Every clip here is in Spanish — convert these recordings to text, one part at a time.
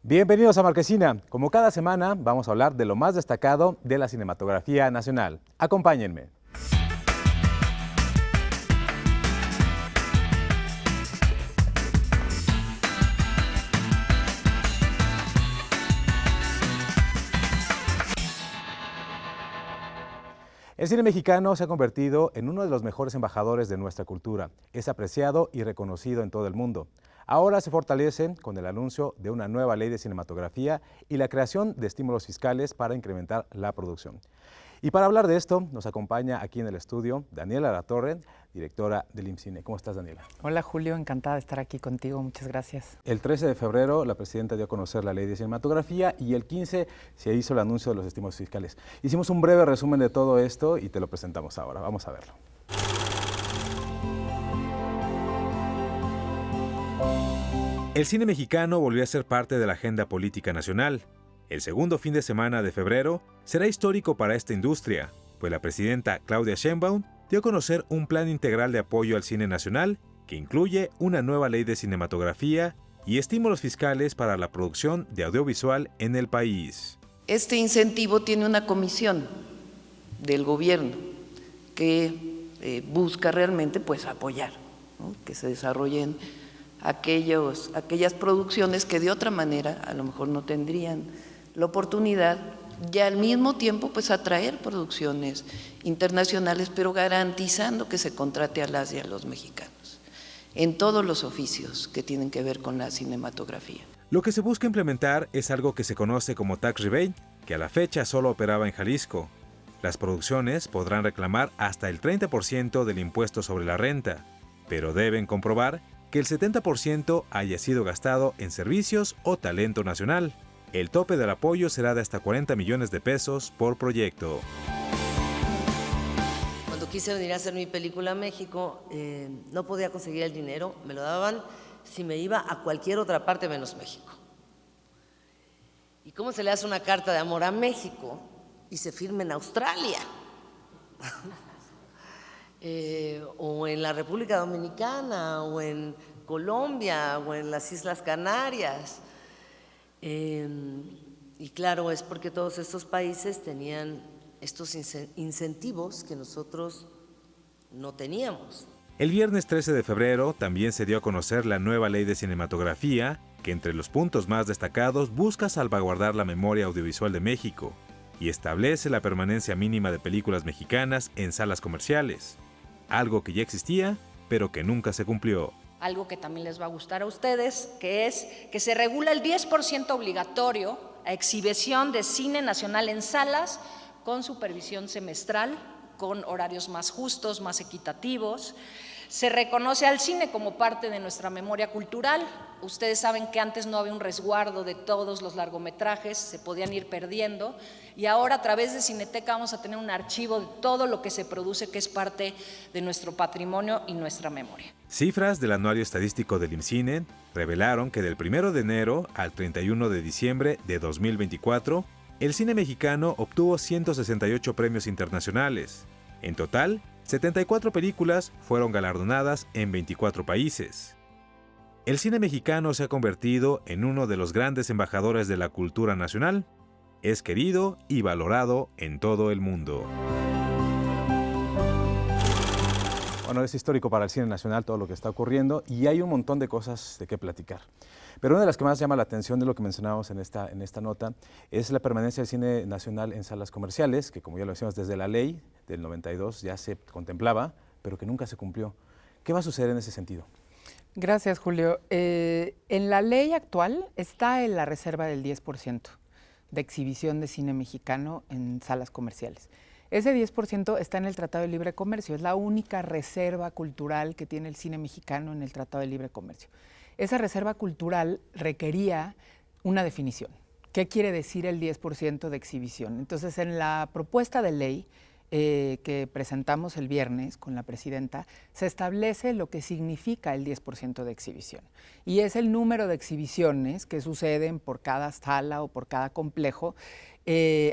Bienvenidos a Marquesina. Como cada semana, vamos a hablar de lo más destacado de la cinematografía nacional. Acompáñenme. El cine mexicano se ha convertido en uno de los mejores embajadores de nuestra cultura. Es apreciado y reconocido en todo el mundo. Ahora se fortalece con el anuncio de una nueva ley de cinematografía y la creación de estímulos fiscales para incrementar la producción. Y para hablar de esto, nos acompaña aquí en el estudio Daniela Latorre, directora del IMCINE. ¿Cómo estás, Daniela? Hola, Julio, encantada de estar aquí contigo, muchas gracias. El 13 de febrero la presidenta dio a conocer la ley de cinematografía y el 15 se hizo el anuncio de los estímulos fiscales. Hicimos un breve resumen de todo esto y te lo presentamos ahora. Vamos a verlo. El cine mexicano volvió a ser parte de la agenda política nacional. El segundo fin de semana de febrero será histórico para esta industria, pues la presidenta Claudia Sheinbaum dio a conocer un plan integral de apoyo al cine nacional que incluye una nueva ley de cinematografía y estímulos fiscales para la producción de audiovisual en el país. Este incentivo tiene una comisión del gobierno que busca realmente apoyar, ¿no? Que se desarrollen aquellas producciones que de otra manera a lo mejor no tendrían la oportunidad, y al mismo tiempo atraer producciones internacionales, pero garantizando que se contrate a las y a los mexicanos en todos los oficios que tienen que ver con la cinematografía. Lo que se busca implementar es algo que se conoce como tax rebate, que a la fecha solo operaba en Jalisco. Las producciones podrán reclamar hasta el 30% del impuesto sobre la renta, pero deben comprobar que el 70% haya sido gastado en servicios o talento nacional. El tope del apoyo será de hasta 40 millones de pesos por proyecto. Cuando quise venir a hacer mi película a México, no podía conseguir el dinero, me lo daban si me iba a cualquier otra parte menos México. ¿Y cómo se le hace una carta de amor a México y se firma en Australia? O en la República Dominicana, o en Colombia, o en las Islas Canarias. Y claro, es porque todos estos países tenían estos incentivos que nosotros no teníamos. El viernes 13 de febrero también se dio a conocer la nueva ley de cinematografía, que entre los puntos más destacados busca salvaguardar la memoria audiovisual de México y establece la permanencia mínima de películas mexicanas en salas comerciales, algo que ya existía, pero que nunca se cumplió. Algo que también les va a gustar a ustedes, que es que se regula el 10% obligatorio a exhibición de cine nacional en salas con supervisión semestral, con horarios más justos, más equitativos. Se reconoce al cine como parte de nuestra memoria cultural. Ustedes saben que antes no había un resguardo de todos los largometrajes, se podían ir perdiendo, y ahora a través de Cineteca vamos a tener un archivo de todo lo que se produce, que es parte de nuestro patrimonio y nuestra memoria. Cifras del Anuario Estadístico del IMCINE revelaron que del 1 de enero al 31 de diciembre de 2024, el cine mexicano obtuvo 168 premios internacionales. En total, 74 películas fueron galardonadas en 24 países. El cine mexicano se ha convertido en uno de los grandes embajadores de la cultura nacional. Es querido y valorado en todo el mundo. Bueno, es histórico para el cine nacional todo lo que está ocurriendo y hay un montón de cosas de qué platicar. Pero una de las que más llama la atención de lo que mencionábamos en esta nota es la permanencia del cine nacional en salas comerciales, que como ya lo decíamos desde la ley del 92 ya se contemplaba, pero que nunca se cumplió. ¿Qué va a suceder en ese sentido? Gracias, Julio. En la ley actual está en la reserva del 10% de exhibición de cine mexicano en salas comerciales. Ese 10% está en el Tratado de Libre Comercio, es la única reserva cultural que tiene el cine mexicano en el Tratado de Libre Comercio. Esa reserva cultural requería una definición. ¿Qué quiere decir el 10% de exhibición? Entonces, en la propuesta de ley que presentamos el viernes con la presidenta, se establece lo que significa el 10% de exhibición. Y es el número de exhibiciones que suceden por cada sala o por cada complejo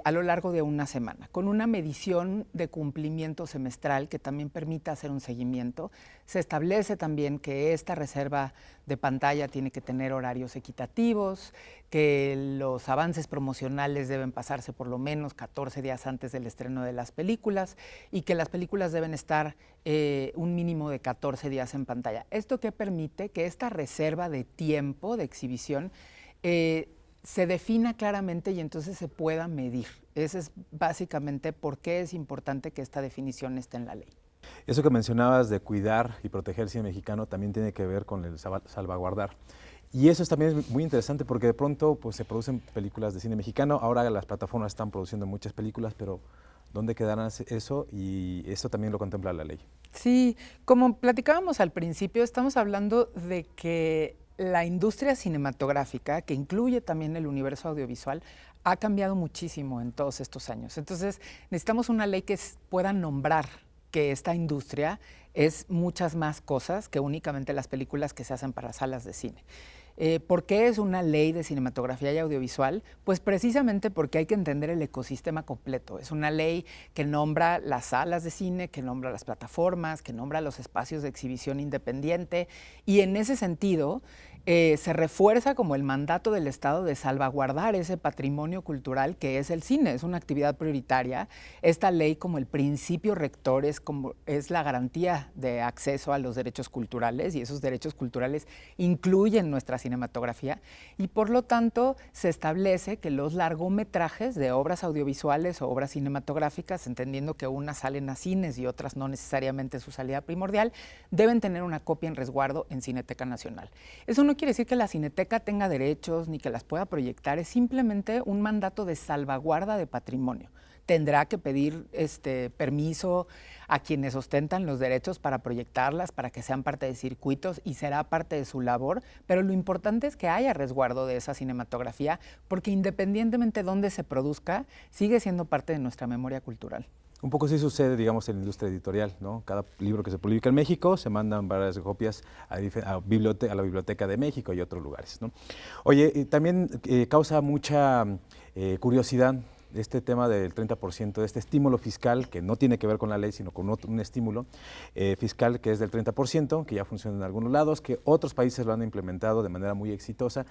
a lo largo de una semana, con una medición de cumplimiento semestral que también permita hacer un seguimiento. Se establece también que esta reserva de pantalla tiene que tener horarios equitativos, que los avances promocionales deben pasarse por lo menos 14 días antes del estreno de las películas y que las películas deben estar un mínimo de 14 días en pantalla. Esto que permite que esta reserva de tiempo de exhibición se defina claramente y entonces se pueda medir. Ese es básicamente por qué es importante que esta definición esté en la ley. Eso que mencionabas de cuidar y proteger el cine mexicano también tiene que ver con el salvaguardar. Y eso es también muy interesante porque de pronto pues, se producen películas de cine mexicano, ahora las plataformas están produciendo muchas películas, pero ¿dónde quedará eso? Y eso también lo contempla la ley. Sí, como platicábamos al principio, estamos hablando de que la industria cinematográfica, que incluye también el universo audiovisual, ha cambiado muchísimo en todos estos años. Entonces, necesitamos una ley que pueda nombrar que esta industria es muchas más cosas que únicamente las películas que se hacen para salas de cine. ¿Por qué es una ley de cinematografía y audiovisual? Pues precisamente porque hay que entender el ecosistema completo. Es una ley que nombra las salas de cine, que nombra las plataformas, que nombra los espacios de exhibición independiente y en ese sentido se refuerza como el mandato del Estado de salvaguardar ese patrimonio cultural que es el cine, es una actividad prioritaria. Esta ley como el principio rector es la garantía de acceso a los derechos culturales y esos derechos culturales incluyen nuestra cinematografía y por lo tanto se establece que los largometrajes de obras audiovisuales o obras cinematográficas, entendiendo que unas salen a cines y otras no necesariamente su salida primordial, deben tener una copia en resguardo en Cineteca Nacional. Eso no quiere decir que la Cineteca tenga derechos ni que las pueda proyectar, es simplemente un mandato de salvaguarda de patrimonio. Tendrá que pedir permiso a quienes ostentan los derechos para proyectarlas, para que sean parte de circuitos y será parte de su labor, pero lo importante es que haya resguardo de esa cinematografía porque independientemente de dónde se produzca, sigue siendo parte de nuestra memoria cultural. Un poco sí sucede, digamos, en la industria editorial, ¿no? Cada libro que se publica en México se mandan varias copias a la Biblioteca de México y otros lugares, ¿no? Oye, también causa mucha curiosidad este tema del 30%, de este estímulo fiscal, que no tiene que ver con la ley, sino con un estímulo fiscal que es del 30%, que ya funciona en algunos lados, que otros países lo han implementado de manera muy exitosa.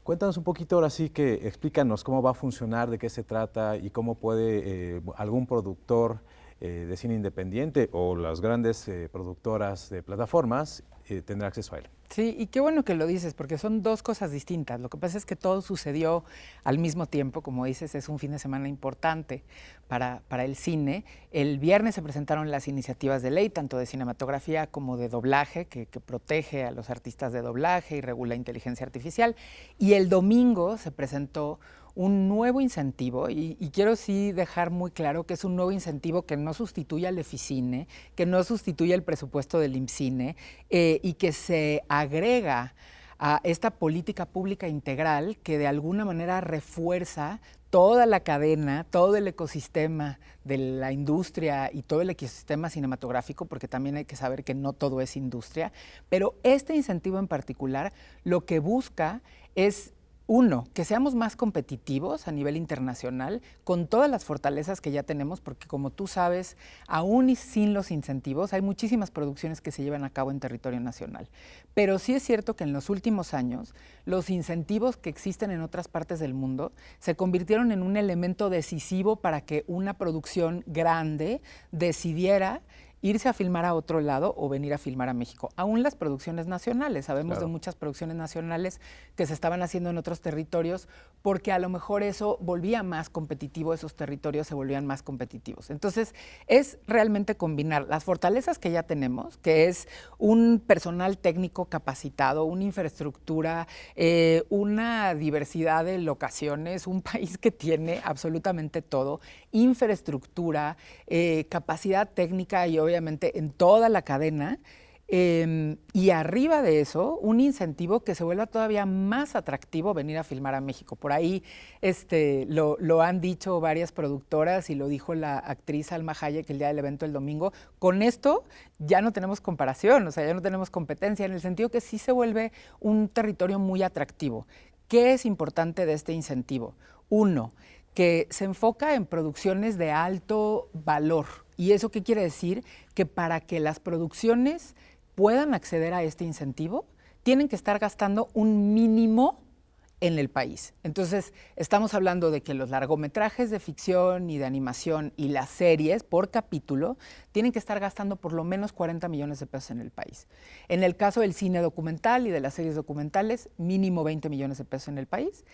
Cuéntanos un poquito ahora sí, que explícanos cómo va a funcionar, de qué se trata y cómo puede algún productor de cine independiente o las grandes productoras de plataformas tener acceso a él. Sí, y qué bueno que lo dices, porque son dos cosas distintas. Lo que pasa es que todo sucedió al mismo tiempo, como dices, es un fin de semana importante para el cine. El viernes se presentaron las iniciativas de ley, tanto de cinematografía como de doblaje, que protege a los artistas de doblaje y regula inteligencia artificial. Y el domingo se presentó un nuevo incentivo, y quiero sí dejar muy claro que es un nuevo incentivo que no sustituye al Eficine, que no sustituye el presupuesto del IMCINE y que se agrega a esta política pública integral que de alguna manera refuerza toda la cadena, todo el ecosistema de la industria y todo el ecosistema cinematográfico, porque también hay que saber que no todo es industria, pero este incentivo en particular lo que busca es uno, que seamos más competitivos a nivel internacional con todas las fortalezas que ya tenemos, porque como tú sabes, aún y sin los incentivos, hay muchísimas producciones que se llevan a cabo en territorio nacional. Pero sí es cierto que en los últimos años, los incentivos que existen en otras partes del mundo se convirtieron en un elemento decisivo para que una producción grande decidiera irse a filmar a otro lado o venir a filmar a México. Aún las producciones nacionales, sabemos de muchas producciones nacionales que se estaban haciendo en otros territorios porque a lo mejor eso volvía más competitivo, esos territorios se volvían más competitivos. Entonces, es realmente combinar las fortalezas que ya tenemos, que es un personal técnico capacitado, una infraestructura, una diversidad de locaciones, un país que tiene absolutamente todo, infraestructura, capacidad técnica y obviamente en toda la cadena, y arriba de eso, un incentivo que se vuelva todavía más atractivo venir a filmar a México. Por ahí lo han dicho varias productoras y lo dijo la actriz Alma Hayek el día del evento el domingo. Con esto ya no tenemos comparación, o sea, ya no tenemos competencia, en el sentido que sí se vuelve un territorio muy atractivo. ¿Qué es importante de este incentivo? Uno, que se enfoca en producciones de alto valor. ¿Y eso qué quiere decir? Que para que las producciones puedan acceder a este incentivo, tienen que estar gastando un mínimo en el país. Entonces, estamos hablando de que los largometrajes de ficción y de animación y las series por capítulo tienen que estar gastando por lo menos 40 millones de pesos en el país. En el caso del cine documental y de las series documentales, mínimo 20 millones de pesos en el país.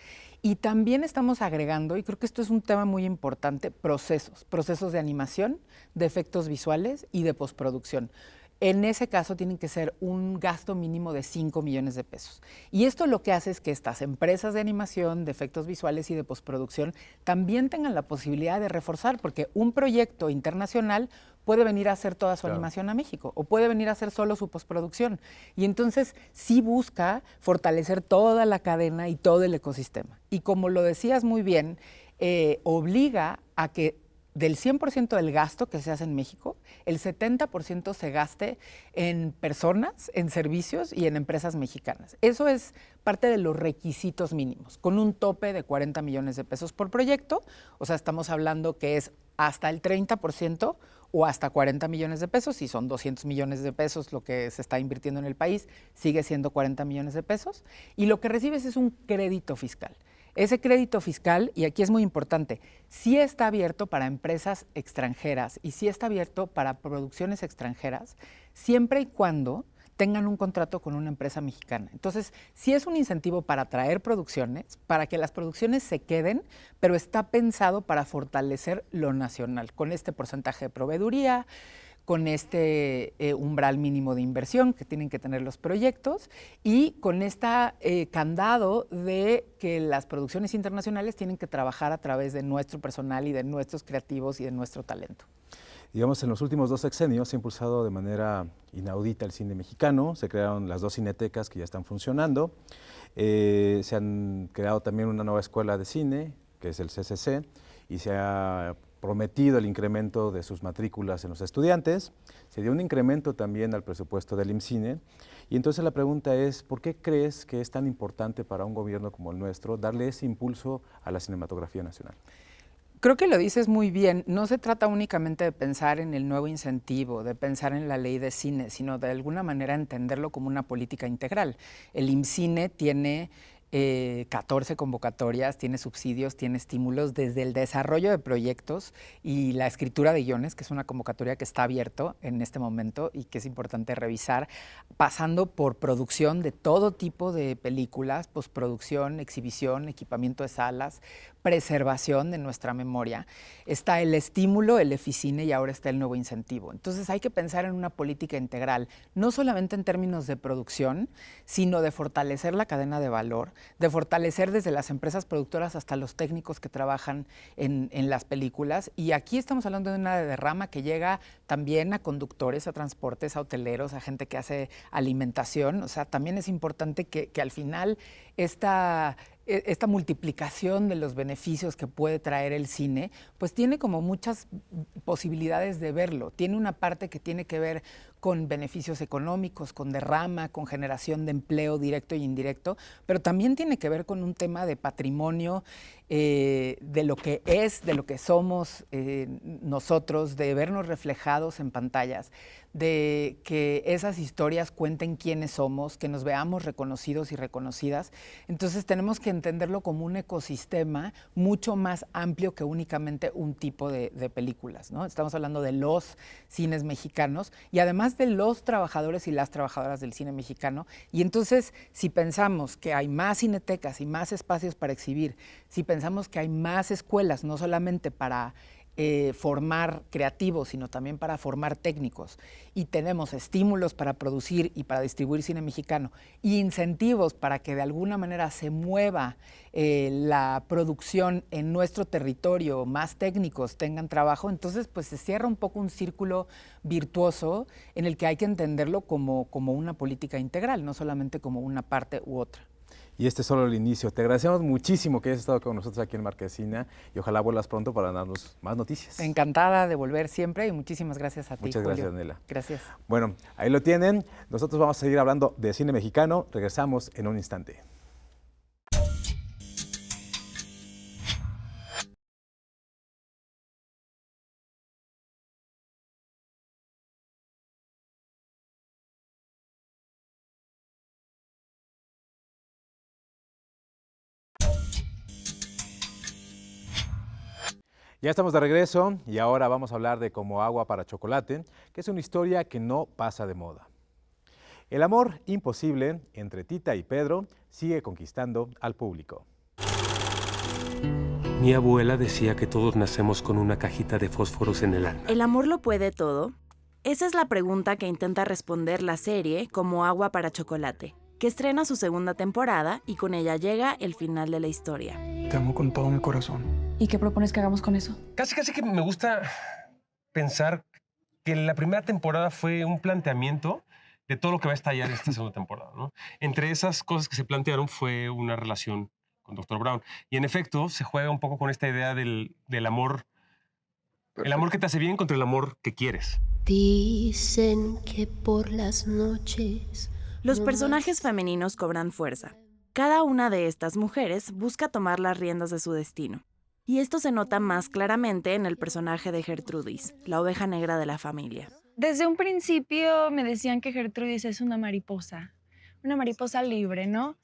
Y también estamos agregando, y creo que esto es un tema muy importante, procesos de animación, de efectos visuales y de postproducción. En ese caso tienen que ser un gasto mínimo de 5 millones de pesos. Y esto lo que hace es que estas empresas de animación, de efectos visuales y de postproducción también tengan la posibilidad de reforzar, porque un proyecto internacional puede venir a hacer toda su animación a México o puede venir a hacer solo su postproducción. Y entonces sí busca fortalecer toda la cadena y todo el ecosistema. Y como lo decías muy bien, obliga a que del 100% del gasto que se hace en México, el 70% se gaste en personas, en servicios y en empresas mexicanas. Eso es parte de los requisitos mínimos, con un tope de 40 millones de pesos por proyecto. O sea, estamos hablando que es hasta el 30% o hasta 40 millones de pesos. Si son 200 millones de pesos lo que se está invirtiendo en el país, sigue siendo 40 millones de pesos. Y lo que recibes es un crédito fiscal. Ese crédito fiscal, y aquí es muy importante, sí está abierto para empresas extranjeras y sí está abierto para producciones extranjeras, siempre y cuando tengan un contrato con una empresa mexicana. Entonces, sí es un incentivo para atraer producciones, para que las producciones se queden, pero está pensado para fortalecer lo nacional, con este porcentaje de proveeduría, con este umbral mínimo de inversión que tienen que tener los proyectos y con este candado de que las producciones internacionales tienen que trabajar a través de nuestro personal y de nuestros creativos y de nuestro talento. Digamos, en los últimos 2 sexenios se ha impulsado de manera inaudita el cine mexicano, se crearon las 2 cinetecas que ya están funcionando, se han creado también una nueva escuela de cine, que es el CCC, y se ha prometido el incremento de sus matrículas en los estudiantes, se dio un incremento también al presupuesto del IMCINE, y entonces la pregunta es, ¿por qué crees que es tan importante para un gobierno como el nuestro darle ese impulso a la cinematografía nacional? Creo que lo dices muy bien. No se trata únicamente de pensar en el nuevo incentivo, de pensar en la ley de cine, sino de alguna manera entenderlo como una política integral. El IMCINE tiene 14 convocatorias, tiene subsidios, tiene estímulos desde el desarrollo de proyectos y la escritura de guiones, que es una convocatoria que está abierto en este momento y que es importante revisar, pasando por producción de todo tipo de películas, postproducción, exhibición, equipamiento de salas, preservación de nuestra memoria. Está el estímulo, el Eficine y ahora está el nuevo incentivo. Entonces hay que pensar en una política integral, no solamente en términos de producción, sino de fortalecer la cadena de valor, de fortalecer desde las empresas productoras hasta los técnicos que trabajan en las películas. Y aquí estamos hablando de una derrama que llega también a conductores, a transportes, a hoteleros, a gente que hace alimentación. O sea, también es importante que al final esta multiplicación de los beneficios que puede traer el cine, pues tiene como muchas posibilidades de verlo. Tiene una parte que tiene que ver con beneficios económicos, con derrama, con generación de empleo directo e indirecto, pero también tiene que ver con un tema de patrimonio, de lo que es, de lo que somos nosotros, de vernos reflejados en pantallas, de que esas historias cuenten quiénes somos, que nos veamos reconocidos y reconocidas. Entonces tenemos que entenderlo como un ecosistema mucho más amplio que únicamente un tipo de películas, ¿no? Estamos hablando de los cines mexicanos y además de los trabajadores y las trabajadoras del cine mexicano. Y entonces, si pensamos que hay más cinetecas y más espacios para exhibir, si pensamos que hay más escuelas, no solamente para formar creativos, sino también para formar técnicos, y tenemos estímulos para producir y para distribuir cine mexicano, y incentivos para que de alguna manera se mueva la producción en nuestro territorio, más técnicos tengan trabajo, entonces pues se cierra un poco un círculo virtuoso en el que hay que entenderlo como una política integral, no solamente como una parte u otra. Y este es solo el inicio. Te agradecemos muchísimo que hayas estado con nosotros aquí en Marquesina y ojalá vuelvas pronto para darnos más noticias. Encantada de volver siempre y muchísimas gracias a ti, Muchas Julio. gracias, Nela. Gracias. Bueno, ahí lo tienen. Nosotros vamos a seguir hablando de cine mexicano. Regresamos en un instante. Ya estamos de regreso y ahora vamos a hablar de Como agua para chocolate, que es una historia que no pasa de moda. El amor imposible entre Tita y Pedro sigue conquistando al público. Mi abuela decía que todos nacemos con una cajita de fósforos en el alma. ¿El amor lo puede todo? Esa es la pregunta que intenta responder la serie Como agua para chocolate, que estrena su segunda temporada y con ella llega el final de la historia. Te amo con todo mi corazón. ¿Y qué propones que hagamos con eso? Casi que me gusta pensar que la primera temporada fue un planteamiento de todo lo que va a estallar esta segunda temporada, ¿no? Entre esas cosas que se plantearon fue una relación con Dr. Brown. Y en efecto, se juega un poco con esta idea del amor. Perfecto. El amor que te hace bien contra el amor que quieres. Dicen que por las noches... Los personajes femeninos cobran fuerza. Cada una de estas mujeres busca tomar las riendas de su destino. Y esto se nota más claramente en el personaje de Gertrudis, la oveja negra de la familia. Desde un principio me decían que Gertrudis es una mariposa libre, ¿no?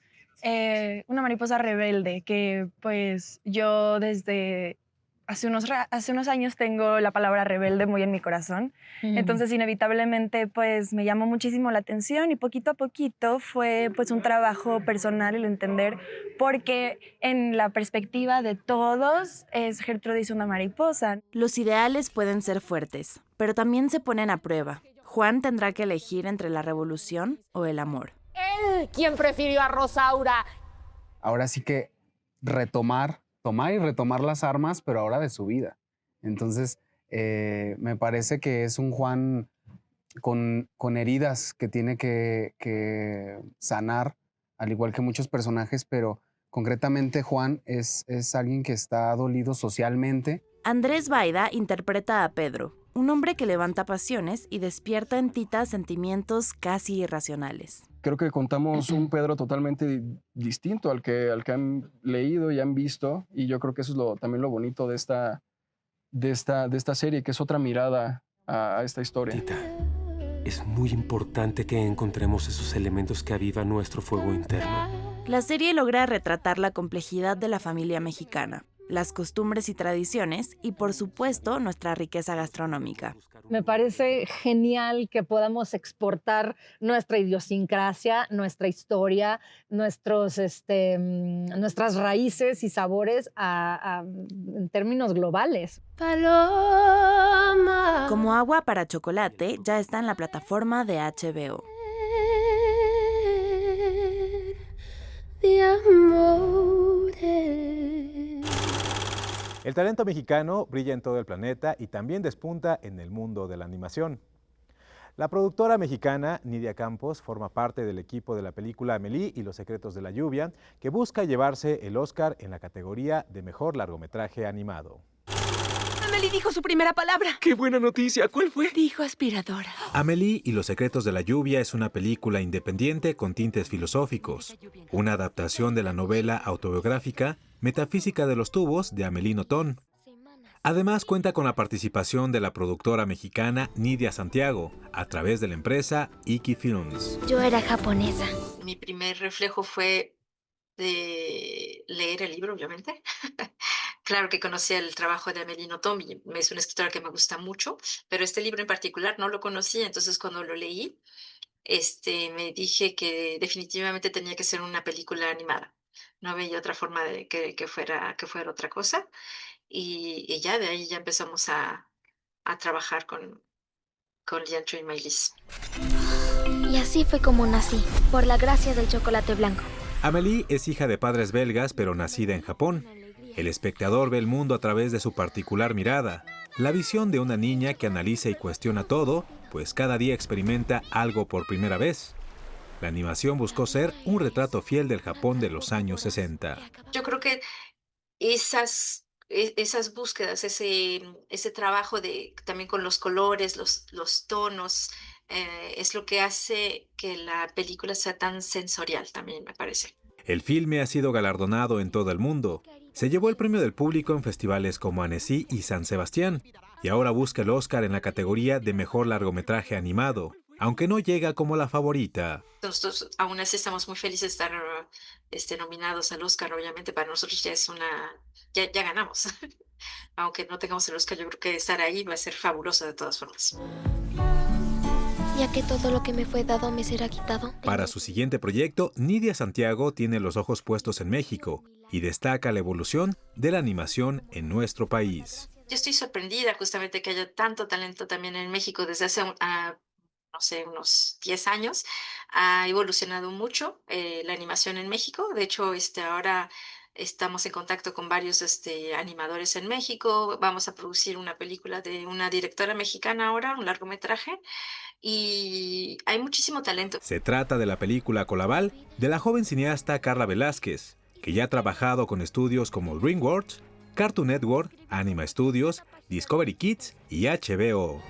Una mariposa rebelde, que pues yo desde hace unos años tengo la palabra rebelde muy en mi corazón. Entonces inevitablemente pues me llamó muchísimo la atención y poquito a poquito fue pues un trabajo personal el entender porque en la perspectiva de todos es Gertrudis una mariposa. Los ideales pueden ser fuertes, pero también se ponen a prueba. Juan tendrá que elegir entre la revolución o el amor. Él, quien prefirió a Rosaura. Ahora sí que tomar y retomar las armas, pero ahora de su vida. Entonces, me parece que es un Juan con heridas que tiene que sanar, al igual que muchos personajes, pero concretamente Juan es alguien que está dolido socialmente. Andrés Baida interpreta a Pedro, un hombre que levanta pasiones y despierta en Tita sentimientos casi irracionales. Creo que contamos un Pedro totalmente distinto al que han leído y han visto, y yo creo que eso es también lo bonito de esta serie, que es otra mirada a esta historia. Tita, es muy importante que encontremos esos elementos que avivan nuestro fuego interno. La serie logra retratar la complejidad de la familia mexicana, las costumbres y tradiciones y, por supuesto, nuestra riqueza gastronómica. Me parece genial que podamos exportar nuestra idiosincrasia, nuestra historia, nuestras raíces y sabores en términos globales. Paloma. Como agua para chocolate ya está en la plataforma de HBO. De amores. El talento mexicano brilla en todo el planeta y también despunta en el mundo de la animación. La productora mexicana Nidia Campos forma parte del equipo de la película Amélie y los secretos de la lluvia, que busca llevarse el Oscar en la categoría de mejor largometraje animado. Amélie dijo su primera palabra. ¡Qué buena noticia! ¿Cuál fue? Dijo aspiradora. Amélie y los secretos de la lluvia es una película independiente con tintes filosóficos, una adaptación de la novela autobiográfica Metafísica de los tubos de Amélie Nothomb. Además cuenta con la participación de la productora mexicana Nidia Santiago a través de la empresa Iki Films. Yo era japonesa. Mi primer reflejo fue de leer el libro, obviamente. Claro que conocía el trabajo de Amélie Nothomb y es una escritora que me gusta mucho, pero este libro en particular no lo conocía, entonces cuando lo leí, me dije que definitivamente tenía que ser una película animada. No veía otra forma de que fuera otra cosa y ya de ahí ya empezamos a trabajar con Liancho y Maylis. Y así fue como nací, por la gracia del chocolate blanco. Amélie es hija de padres belgas, pero nacida en Japón. El espectador ve el mundo a través de su particular mirada, la visión de una niña que analiza y cuestiona todo, pues cada día experimenta algo por primera vez. La animación buscó ser un retrato fiel del Japón de los años 60. Yo creo que esas búsquedas, ese trabajo también con los colores, los tonos, es lo que hace que la película sea tan sensorial también, me parece. El filme ha sido galardonado en todo el mundo. Se llevó el premio del público en festivales como Annecy y San Sebastián, y ahora busca el Oscar en la categoría de mejor largometraje animado, aunque no llega como la favorita. Nosotros aún así estamos muy felices de estar nominados al Oscar, obviamente para nosotros ya es ya ganamos. aunque no tengamos el Oscar, yo creo que estar ahí va a ser fabuloso de todas formas. Ya que todo lo que me fue dado me será quitado. Para su siguiente proyecto, Nidia Santiago tiene los ojos puestos en México y destaca la evolución de la animación en nuestro país. Yo estoy sorprendida justamente que haya tanto talento también en México desde hace, no sé, unos 10 años. Ha evolucionado mucho la animación en México. De hecho, ahora estamos en contacto con varios animadores en México. Vamos a producir una película de una directora mexicana ahora, un largometraje. Y hay muchísimo talento. Se trata de la película Colaval de la joven cineasta Carla Velázquez, que ya ha trabajado con estudios como DreamWorks, Cartoon Network, Anima Studios, Discovery Kids y HBO.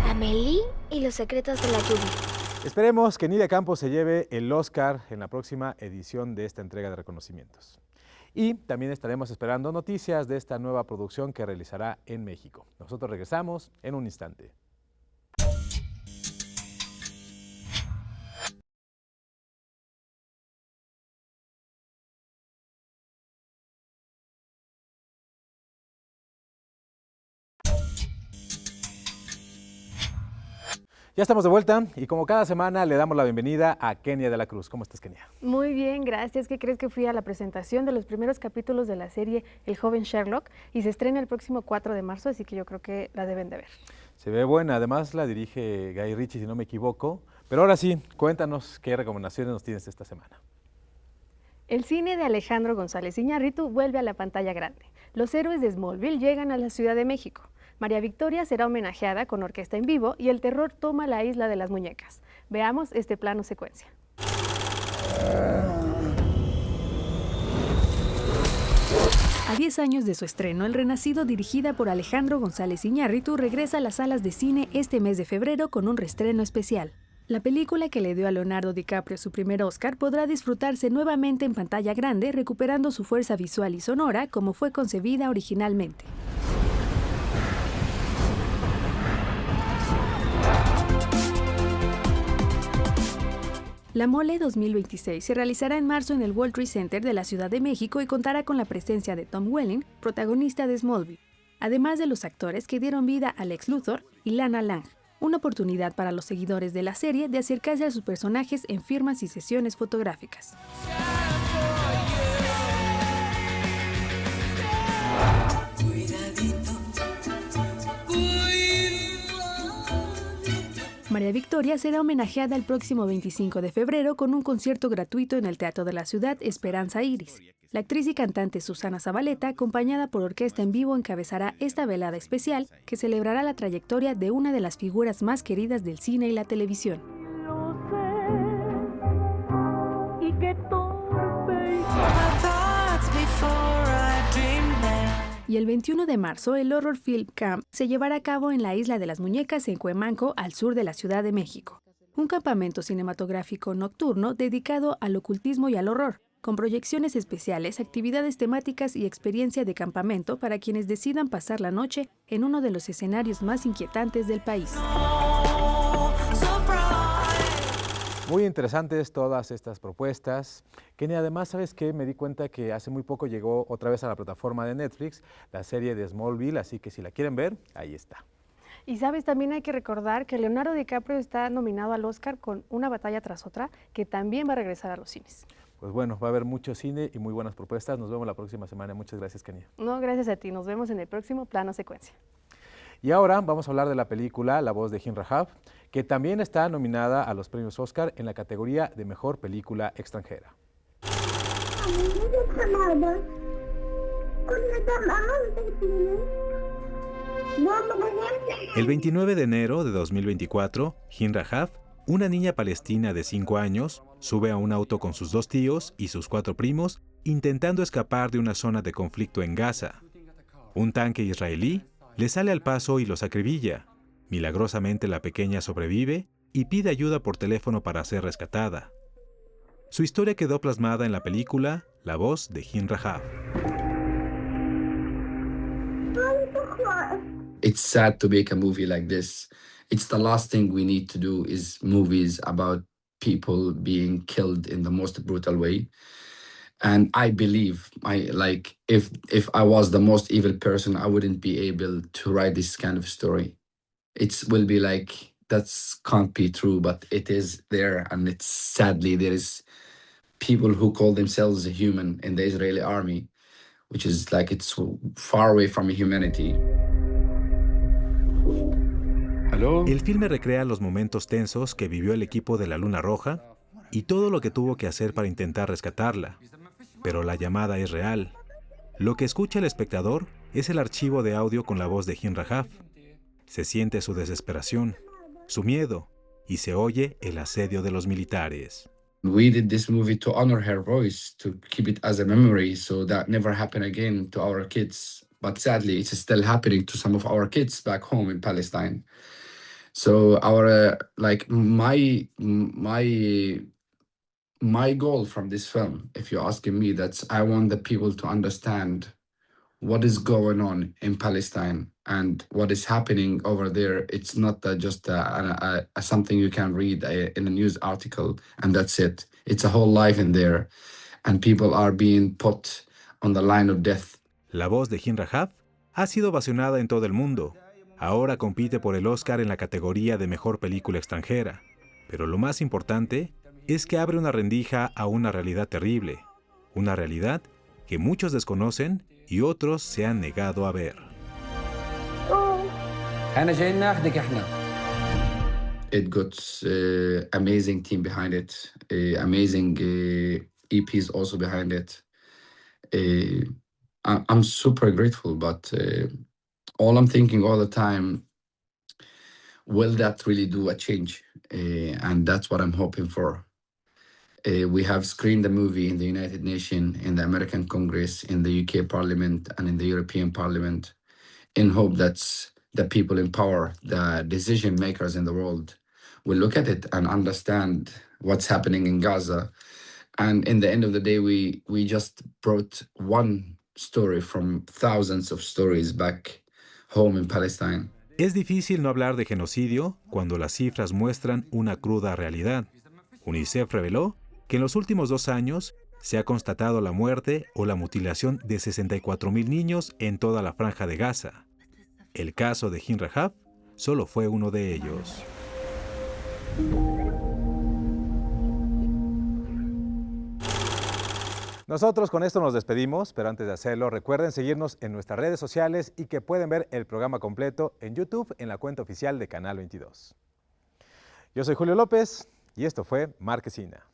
Amélie y los secretos de la lluvia. Esperemos que Nidia Campos se lleve el Oscar en la próxima edición de esta entrega de reconocimientos. Y también estaremos esperando noticias de esta nueva producción que realizará en México. Nosotros regresamos en un instante. Ya estamos de vuelta y como cada semana le damos la bienvenida a Kenia de la Cruz. ¿Cómo estás, Kenia? Muy bien, gracias. ¿Qué crees? Que fui a la presentación de los primeros capítulos de la serie El joven Sherlock y se estrena el próximo 4 de marzo, así que yo creo que la deben de ver. Se ve buena, además la dirige Guy Ritchie, si no me equivoco. Pero ahora sí, cuéntanos qué recomendaciones nos tienes esta semana. El cine de Alejandro González Iñárritu vuelve a la pantalla grande. Los héroes de Smallville llegan a la Ciudad de México. María Victoria será homenajeada con orquesta en vivo y el terror toma la isla de las muñecas. Veamos este plano secuencia. A 10 años de su estreno, El Renacido, dirigida por Alejandro González Iñárritu, regresa a las salas de cine este mes de febrero con un reestreno especial. La película que le dio a Leonardo DiCaprio su primer Oscar podrá disfrutarse nuevamente en pantalla grande, recuperando su fuerza visual y sonora como fue concebida originalmente. La Mole 2026 se realizará en marzo en el World Trade Center de la Ciudad de México y contará con la presencia de Tom Welling, protagonista de Smallville, además de los actores que dieron vida a Lex Luthor y Lana Lang. Una oportunidad para los seguidores de la serie de acercarse a sus personajes en firmas y sesiones fotográficas. María Victoria será homenajeada el próximo 25 de febrero con un concierto gratuito en el Teatro de la Ciudad Esperanza Iris. La actriz y cantante Susana Zabaleta, acompañada por orquesta en vivo, encabezará esta velada especial que celebrará la trayectoria de una de las figuras más queridas del cine y la televisión. Y el 21 de marzo, el Horror Film Camp se llevará a cabo en la Isla de las Muñecas en Cuemanco, al sur de la Ciudad de México. Un campamento cinematográfico nocturno dedicado al ocultismo y al horror, con proyecciones especiales, actividades temáticas y experiencia de campamento para quienes decidan pasar la noche en uno de los escenarios más inquietantes del país. Muy interesantes todas estas propuestas. Kenia, además, ¿sabes qué? Me di cuenta que hace muy poco llegó otra vez a la plataforma de Netflix la serie de Smallville, así que si la quieren ver, ahí está. Y sabes, también hay que recordar que Leonardo DiCaprio está nominado al Oscar con Una batalla tras otra, que también va a regresar a los cines. Pues bueno, va a haber mucho cine y muy buenas propuestas. Nos vemos la próxima semana. Muchas gracias, Kenia. No, gracias a ti. Nos vemos en el próximo plano secuencia. Y ahora vamos a hablar de la película La voz de Jim Rahab, que también está nominada a los premios Oscar en la categoría de Mejor Película Extranjera. El 29 de enero de 2024, Jim Rahab, una niña palestina de 5 años, sube a un auto con sus 2 tíos y sus 4 primos, intentando escapar de una zona de conflicto en Gaza. Un tanque israelí le sale al paso y los acribilla. Milagrosamente la pequeña sobrevive y pide ayuda por teléfono para ser rescatada. Su historia quedó plasmada en la película La voz de Jim Rahab. It's sad to make a movie like this. It's the last thing we need to do is movies about people being killed in the most brutal way. And I believe, if I was the most evil person, I wouldn't be able to write this kind of story. It will be like, that's can't be true, but it is there, and it's sadly there is people who call themselves a human in the Israeli army, which is like it's far away from humanity. El filme recrea los momentos tensos que vivió el equipo de la Luna Roja y todo lo que tuvo que hacer para intentar rescatarla. Pero la llamada es real. Lo que escucha el espectador es el archivo de audio con la voz de Hin Rahaf. Se siente su desesperación, su miedo, y se oye el asedio de los militares. We did this movie to honor her voice, to keep it as a memory, so that never happen again to our kids. But sadly, it's still happening to some of our kids back home in Palestine. So our my goal from this film, if you're asking me, that's I want the people to understand what is going on in Palestine and what is happening over there. It's not just something you can read in a news article and that's it. It's a whole life in there, and people are being put on the line of death. La voz de Hin Rahaf ha sido ovacionada en todo el mundo. Ahora compite por el Oscar en la categoría de Mejor Película Extranjera. Pero lo más importante es que abre una rendija a una realidad terrible. Una realidad que muchos desconocen y otros se han negado a ver. It got amazing team behind it, amazing EPs also behind it. I'm super grateful, but all I'm thinking all the time, will that really do a change? And that's what I'm hoping for. We have screened the movie in the United Nations, in the American Congress, in the UK Parliament, and in the European Parliament, in hope that the people in power, the decision makers in the world, will look at it and understand what's happening in Gaza. And in the end of the day, we just brought one story from thousands of stories back home in Palestine. Es difícil no hablar de genocidio cuando las cifras muestran una cruda realidad. UNICEF reveló que en los últimos 2 años se ha constatado la muerte o la mutilación de 64,000 niños en toda la franja de Gaza. El caso de Hin Rahaf solo fue uno de ellos. Nosotros con esto nos despedimos, pero antes de hacerlo, recuerden seguirnos en nuestras redes sociales y que pueden ver el programa completo en YouTube en la cuenta oficial de Canal 22. Yo soy Julio López y esto fue Marquesina.